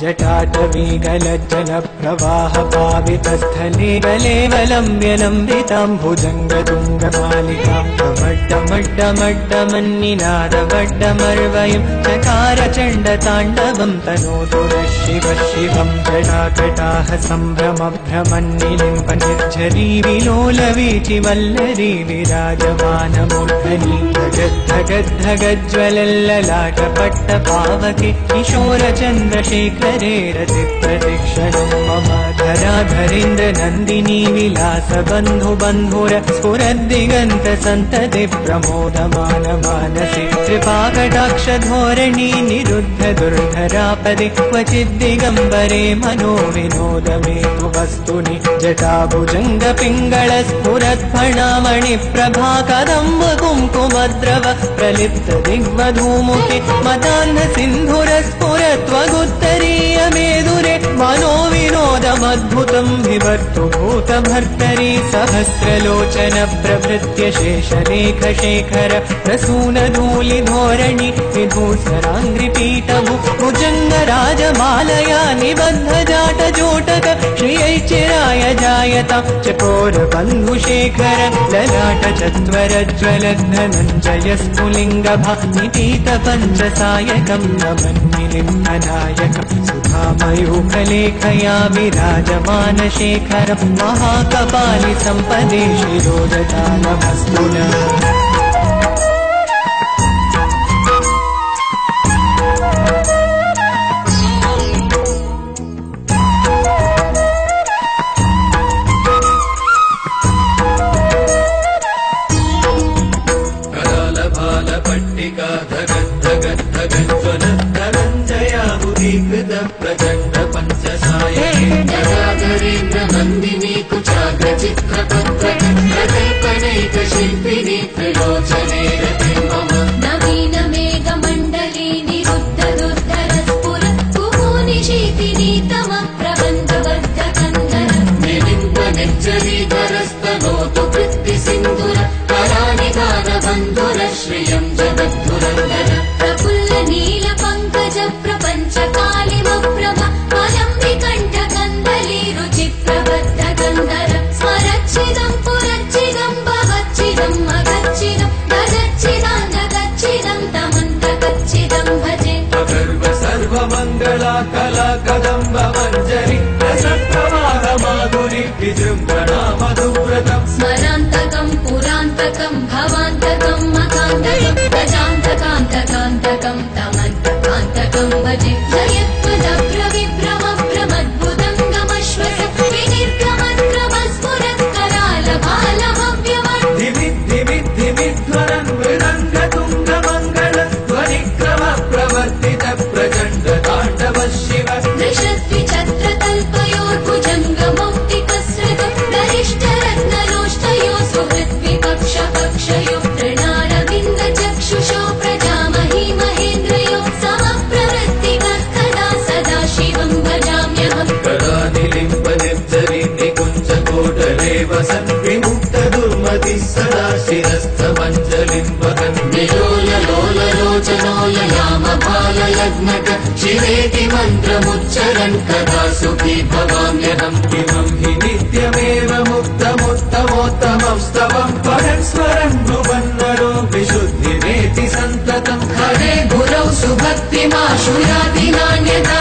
जटाटवीगलज्जल प्रवाह पावितस्थले गलेवलम्ब्यलम्बिताम्भुजङ्गतुङ्गमालिकां टमड्डमड्डमड्डमन्निनादवड्डमर्वयं चकारचण्डताण्डवं तनोतु नः शिवः शिवं जटाकटाह सम्भ्रमभ्रमन्निलिम्पनिर्झरी विलोलवीचिवल्लरी विराजमानमूर्धनि धगद्धगज्ज्वलल्ललाटपट्टपावके किशोरचन्द्रशेखरे रतिप्रतिक्षणं मम धराधरेन्द्रनन्दिनी विलासबन्धुबन्धुर स्फुरद्दिगन्तसन्तति प्रमोदमानमानसि कृपाकटाक्षधोरणी निरुद्ध दुर्धरापदे क्वचिद्दिगम्बरे मनो विनोदमेतु वस्तुनि जटाभुजङ्गपिङ्गळस्फुरत्फणामणिप्रभाकदम्बकुङ्कुमद्रव प्रलिप्तदिग्वधूमुखे मदान्धसिन्धुरस्फुरत्वगुत्तरीयमेदुरे मनो विनोदमद्भुतं विभर्तु भूतभर्तरि सहस्रलोचन प्रभृत्य शेषलेखशेखर प्रसूनधूलिधोरणि विधूसराङ्घ्रिपीठभु भुजङ्गराजमालया निबद्धजाटजोटक श्रियैचिराय जायतां चकोरबन्धुशेखर ललाटचत्वरज्वलद्धनञ्जयस्फुलिङ्गभा निपीतपञ्चसायकं नमन्निलिम्बनायकं सुधामयूखलेखया विराजमानशेखरं महाकपालि सम्पदे शिरोजटानमस्तु नः प्रचण्ड पंचसायके जटाधरेन्द्रनन्दिनी कुचाग्रचित्रपत्रक प्रकल्पनैक शिल्पिनी त्रिलोचने रते मम नवीन मेघमण्डली निरुद्ध दुर्धर स्फुर कुमुनिशीतिनी तम प्रबन्धबद्धकन्दर निलिम्ब निर्जरीधरस्तनोतु कृत्तिसिन्धुर करानिगानबन्धुर श्रियं जगद्धुरन्दर प्रफुल्ल नीलपङ्कज प्रपञ्चकालिमप्रभ मलम्बिकण्ठकन्दली रुचिप्रबद्धकन्दर स्मरच्चिदं पुरच्चिदं भवच्चिदं मगच्चिदं गजच्चिदाङ्गगच्चिदं तमन्तगच्चिदं भजे अगर्व सर्वमङ्गला कला कदम्बमञ्जरी रसप्रवाहमाधुरी विजृम्भणा मधुव्रतं स्मरान्तकं पुरान्तकं भवान्तकं मकान्तकं गजान्तकान्तकान्तकं तमन्तकान्तकं भजे जयत्वदभ्रविभ्रमभ्रमद्भुतङ्गमश्वस विनिर्गमक्रमस्फुरत्करालभालभव्यवत् धिमिद्धिमिद्धिमिध्वरन् मृदङ्गतुङ्गमङ्गल ध्वनिक्रम प्रवर्तित प्रचण्ड ताण्डव शिव दृशद्विचत्रतल्पयोर्भुजङ्गमौक्तिकसृत गरिष्ठरत्नलोष्टयो सुहृद्विपक्षपक्षयो तृणारविन्दचक्षुषो प्रजामहि महेन्द्रयो समप्रवृत्तिकदा सदा शिवं भजाम्यहम् कदा निलिम्ब निर्जरी निकुञ्जकोटरे वसन् विमुक्त दुर्मतिः सदा शिरस्थमञ्जलिं वहन् निलोललोललोचनो ललामपालयज्ञक शिवेति मन्त्रमुच्चरन् कदा सुखी भवाम्यहम् इमं हि नित्यमेव मुक्तमुत्तमोत्तमं स्तवं पठन् स्मरन् भुवन्नरो विशुद्धिमेति सन्ततं हरे गुरौ सुभक्तिमाशु याति नान्यथा